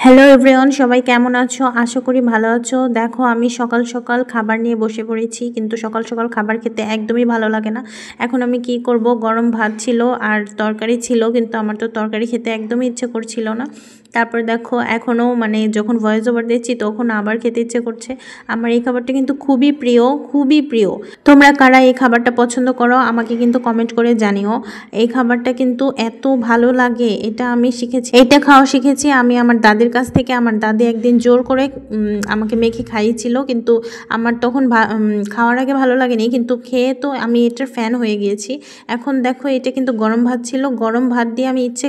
Hello everyone, সবাই কেমন আছো? আশা করি ভালো আছো। দেখো, আমি সকাল সকাল খাবার নিয়ে বসে পড়েছি, কিন্তু সকাল সকাল খাবার খেতে একদমই ভালো লাগে না। এখন আমি কি করব? গরম ভাত ছিল আর তরকারি ছিল, কিন্তু আমার তো তরকারি খেতে একদমই ইচ্ছে করছিল না। তারপর দেখো, এখনও মানে যখন ভয়েস ওভার দিচ্ছি তখন আবার খেতে ইচ্ছে করছে। আমার এই খাবারটা কিন্তু খুবই প্রিয়, খুবই প্রিয়। তোমরা কারা এই খাবারটা পছন্দ করো আমাকে কিন্তু কমেন্ট করে জানিও। এই খাবারটা কিন্তু এত ভালো লাগে, এটা আমি শিখেছি, এটা খাওয়া শিখেছি আমি আমার দাদির কাছ থেকে। আমার দাদি একদিন জোর করে আমাকে মেখে খাইয়েছিল, কিন্তু আমার তখন খাওয়ার আগে ভালো লাগেনি, কিন্তু খেয়ে তো আমি এটার ফ্যান হয়ে গিয়েছি। এখন দেখো, এটা কিন্তু গরম ভাত ছিল, গরম ভাত দিয়ে আমি ইচ্ছে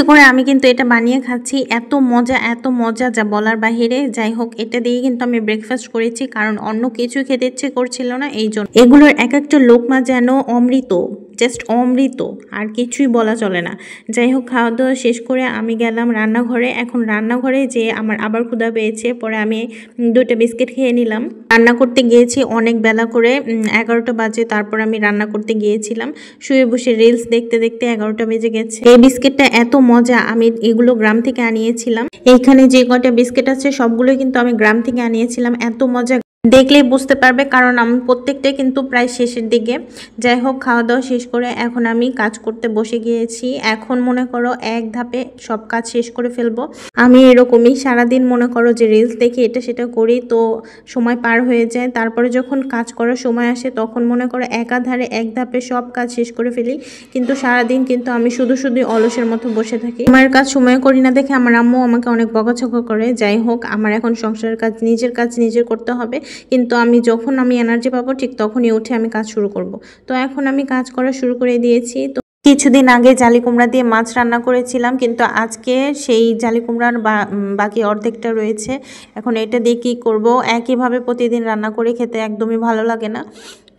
করে আমি কিন্তু এটা বানিয়ে খাচ্ছি। এত মজা, এত মজা যা বলার বাহিরে। যাই হোক, এটা দিয়ে কিন্তু আমি ব্রেকফাস্ট করেছি, কারণ অন্য কিছু খেতে ইচ্ছে করছিল না, এই জন্য। এগুলোর এক একটা লোকমা যেন অমৃত, জাস্ট অমৃত, আর কিছুই বলা চলে না। যাই হোক, খাওয়া দাওয়া শেষ করে আমি গেলাম রান্নাঘরে। এখন রান্নাঘরে যে আমার আবার ক্ষুধা পেয়েছে, পরে আমি 2টা বিস্কিট খেয়ে নিলাম। রান্না করতে গিয়েছি অনেক বেলা করে, 11টা বাজে। তারপর আমি রান্না করতে গিয়েছিলাম, শুয়ে বসে রিলস দেখতে দেখতে 11টা বেজে গেছে। এই বিস্কিটটা এত মজা, আমি এগুলো গ্রাম থেকে আনিয়েছিলাম। এইখানে যে কয়টা বিস্কিট আছে সবগুলোই কিন্তু আমি গ্রাম থেকে আনিয়েছিলাম। এত মজা, দেখলেই বুঝতে পারবে, কারণ আমি প্রত্যেকটাই কিন্তু প্রায় শেষের দিকে। যাই হোক, খাওয়া দাওয়া শেষ করে এখন আমি কাজ করতে বসে গিয়েছি। এখন মনে করো এক ধাপে সব কাজ শেষ করে ফেলবো। আমি এরকমই সারাদিন মনে করো যে রিলস দেখি, এটা সেটা করি, তো সময় পার হয়ে যায়। তারপরে যখন কাজ করার সময় আসে তখন মনে করো একাধারে এক ধাপে সব কাজ শেষ করে ফেলি, কিন্তু সারাদিন কিন্তু আমি শুধু শুধু অলসের মতো বসে থাকি। আমার কাজ সময় করি না দেখে আমার আম্মু আমাকে অনেক বকাঝকা করে। যাই হোক, আমার এখন সংসারের কাজ নিজের করতে হবে, কিন্তু আমি যখন এনার্জি পাবো ঠিক তখনই উঠে আমি কাজ শুরু করব। তো এখন আমি কাজ করা শুরু করে দিয়েছি। তো কিছুদিন আগে জালি কুমড়া দিয়ে মাছ রান্না করেছিলাম, কিন্তু আজকে সেই জালি কুমড়ার বাকি অর্ধেকটা রয়েছে। এখন এটা দিয়ে কী করবো? একইভাবে প্রতিদিন রান্না করে খেতে একদমই ভালো লাগে না।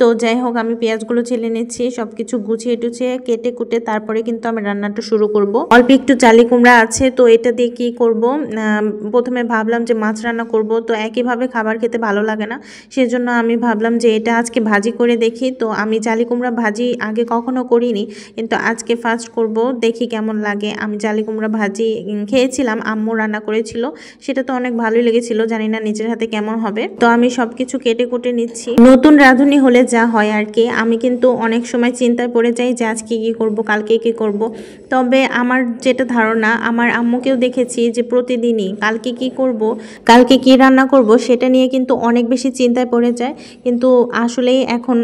তো যাই হোক, আমি পেঁয়াজগুলো ছেলে নিচ্ছি, সব কিছু গুছিয়ে টুছিয়ে কেটে কুটে তারপরে কিন্তু আমি রান্নাটা শুরু করব। অল্প একটু জালি কুমড়া আছে, তো এটা দিয়ে কি করব? প্রথমে ভাবলাম যে মাছ রান্না করব, তো একইভাবে খাবার খেতে ভালো লাগে না, সেজন্য আমি ভাবলাম যে এটা আজকে ভাজি করে দেখি। তো আমি জালি কুমড়া ভাজি আগে কখনো করিনি, কিন্তু আজকে ফার্স্ট করব, দেখি কেমন লাগে। আমি জালি কুমড়া ভাজি খেয়েছিলাম, আম্মু রান্না করেছিল, সেটা তো অনেক ভালোই লেগেছিল, জানি না নিজের হাতে কেমন হবে। তো আমি সবকিছু কেটে কুটে নিচ্ছি। নতুন রাঁধুনি হলে যা হয় আর কি, আমি কিন্তু অনেক সময় চিন্তায় পড়ে যাই যে আজকে কী করব, কালকে কী করব। তবে আমার যেটা ধারণা, আমার আম্মুকেও দেখেছি যে প্রতিদিনই কালকে কি করব, কালকে কি রান্না করব, সেটা নিয়ে কিন্তু অনেক বেশি চিন্তায় পড়ে যায়। কিন্তু আসলেই এখন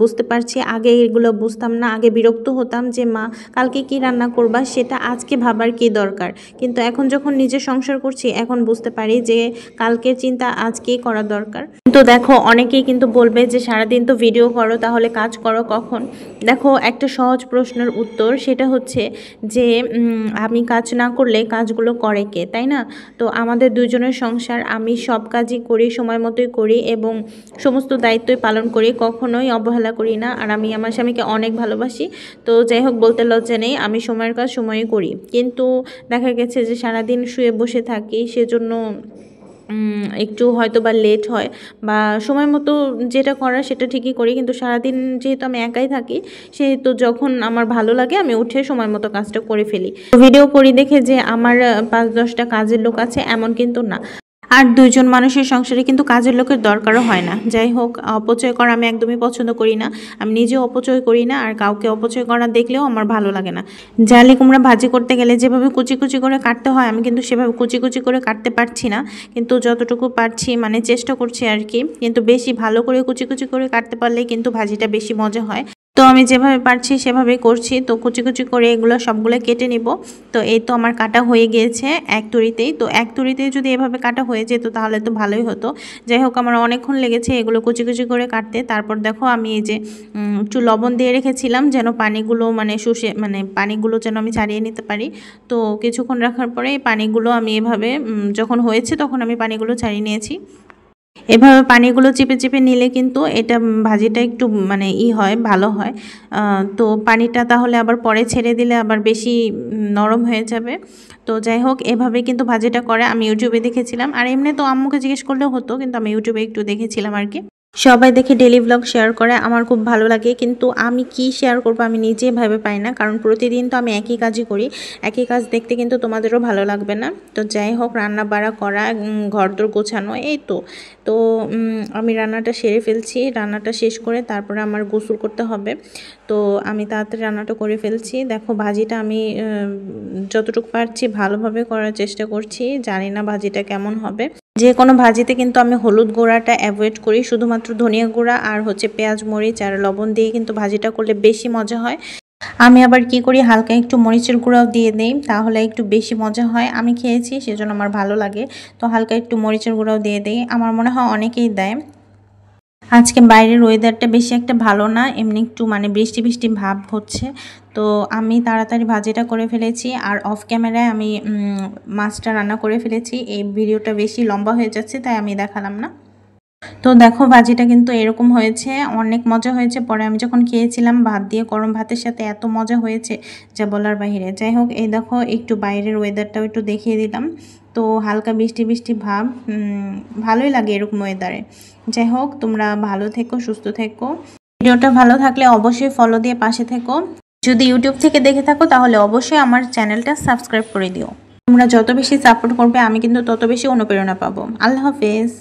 বুঝতে পারছি, আগে এগুলো বুঝতাম না, আগে বিরক্ত হতাম যে মা কালকে কি রান্না করবা, সেটা আজকে ভাবার কি দরকার। কিন্তু এখন যখন নিজে সংসার করছি, এখন বুঝতে পারি যে কালকের চিন্তা আজকেই করা দরকার। তো দেখো, অনেকেই কিন্তু বলবে যে সারাদিন তো ভিডিও করো, তাহলে কাজ করো কখন? দেখো, একটা সহজ প্রশ্নের উত্তর, সেটা হচ্ছে যে আমি কাজ না করলে কাজগুলো করে কে, তাই না? তো আমাদের দুজনের সংসার, আমি সব কাজই করি, সময় মতোই করি এবং সমস্ত দায়িত্বই পালন করি, কখনোই অবহেলা করি না। আর আমি আমার স্বামীকে অনেক ভালোবাসি। তো যাই হোক, বলতে লজ্জা নেই, আমি সময়ের কাজ সময়ই করি। কিন্তু দেখা গেছে যে সারাদিন শুয়ে বসে থাকি, সেজন্য একটু হয়তো বা লেট হয়, বা সময় মতো যেটা করার সেটা ঠিকই করি, কিন্তু সারাদিন যেহেতু আমি একাই থাকি, সেহেতু যখন আমার ভালো লাগে আমি উঠে সময় মতো কাজটা করে ফেলি। ভিডিও করি দেখে যে আমার 5-10টা কাজের লোক আছে এমন কিন্তু না। আর 2জন মানুষের সংসারে কিন্তু কাজের লোকের দরকারও হয় না। যাই হোক, অপচয় করা আমি একদমই পছন্দ করি না। আমি নিজেও অপচয় করি না, আর কাউকে অপচয় করা দেখলেও আমার ভালো লাগে না। জালি কুমড়া ভাজি করতে গেলে যেভাবে কুচি কুচি করে কাটতে হয়, আমি কিন্তু সেভাবে কুচি কুচি করে কাটতে পারছি না, কিন্তু যতটুকু পারছি মানে চেষ্টা করছি আর কি। কিন্তু বেশি ভালো করে কুচি কুচি করে কাটতে পারলে কিন্তু ভাজিটা বেশি মজা হয়। তো আমি যেভাবে পারছি সেভাবেই করছি। তো কুচি কুচি করে এগুলো সবগুলো কেটে নিব। তো এই তো আমার কাটা হয়ে গিয়েছে এক তুড়িতেই। তো এক তুড়িতেই যদি এভাবে কাটা হয়ে যেত তাহলে তো ভালোই হতো। যাই হোক, আমার অনেকক্ষণ লেগেছে এগুলো কুচি কুচি করে কাটতে। তারপর দেখো, আমি এই যে একটু লবণ দিয়ে রেখেছিলাম যেন পানিগুলো মানে শুষে, মানে পানিগুলো যেন আমি ছাড়িয়ে নিতে পারি। তো কিছুক্ষণ রাখার পরে এই পানিগুলো আমি এভাবে যখন হয়েছে তখন আমি পানিগুলো ছাড়িয়ে নিয়েছি। এভাবে পানিগুলো চিপে চিপে নিলে কিন্তু এটা ভাজিটা একটু মানে হয়, ভালো হয়। তো পানিটা তাহলে আবার পরে ছেড়ে দিলে আবার বেশি নরম হয়ে যাবে। তো যাই হোক, এভাবে কিন্তু ভাজিটা করে আমি ইউটিউবে দেখেছিলাম, আর এমনি তো আম্মুকে জিজ্ঞেস করলেও হতো, কিন্তু আমি ইউটিউবে একটু দেখেছিলাম আর কি। সবাই দেখে ডেইলি ব্লগ শেয়ার করে, আমার খুব ভালো লাগে, কিন্তু আমি কি শেয়ার করব আমি নিজেই ভেবে পাই না, কারণ প্রতিদিন তো আমি একই কাজই করি। একই কাজ দেখতে কিন্তু তোমাদেরও ভালো লাগবে না। তো যাই হোক, রান্না বাড়া করা, ঘরদোর গোছানো, এই তো। তো আমি রান্নাটা সেরে ফেলছি, রান্নাটা শেষ করে তারপরে আমার গোসল করতে হবে। তো আমি তাড়াতাড়ি রান্নাটা করে ফেলছি। দেখো ভাজিটা আমি যতটুকু পারছি ভালোভাবে করার চেষ্টা করছি, জানি না ভাজিটা কেমন হবে। যে কোনো ভাজিতে কিন্তু আমি হলুদ গুঁড়াটা অ্যাভয়েড করি, শুধুমাত্র ধনিয়া গুঁড়া আর হচ্ছে পেঁয়াজ মরিচ আর লবণ দিয়ে কিন্তু ভাজিটা করলে বেশি মজা হয়। আমি আবার কি করি, হালকা একটু মরিচের গুঁড়াও দিয়ে দিই, তাহলে একটু বেশি মজা হয়। আমি খেয়েছি সেজন্য আমার ভালো লাগে, তো হালকা একটু মরিচের গুঁড়াও দিয়ে দিই। আমার মনে হয় অনেকেই দেয়। আজকে বাইরের ওয়েদারটা বেশি একটা ভালো না, এমনি একটু মানে বৃষ্টি বৃষ্টি ভাব হচ্ছে। তো আমি তাড়াতাড়ি ভাজিটা করে ফেলেছি, আর অফ ক্যামেরায় আমি মাছটা রান্না করে ফেলেছি। এই ভিডিওটা বেশি লম্বা হয়ে যাচ্ছে, তাই আমি দেখালাম না। তো দেখো ভাজিটা কিন্তু এরকম হয়েছে, অনেক মজা হয়েছে। পরে আমি যখন খেয়েছিলাম ভাত দিয়ে, গরম ভাতের সাথে এত মজা হয়েছে যা বলার বাহিরে। যাই হোক, এই দেখো একটু বাইরের ওয়েদারটাও একটু দেখিয়ে দিলাম। তো হালকা বৃষ্টি বৃষ্টি ভাব, ভালোই লাগে এরকম ওয়েদারে। যাই হোক, তোমরা ভালো থেকো, সুস্থ থেকো। ভিডিওটা ভালো থাকলে অবশ্যই ফলো দিয়ে পাশে থেকো। যদি ইউটিউব থেকে দেখে থাকো তাহলে অবশ্যই আমার চ্যানেলটা সাবস্ক্রাইব করে দিও। তোমরা যত বেশি সাপোর্ট করবে আমি কিন্তু তত বেশি অনুপ্রেরণা পাবো। আল্লাহ হাফেজ।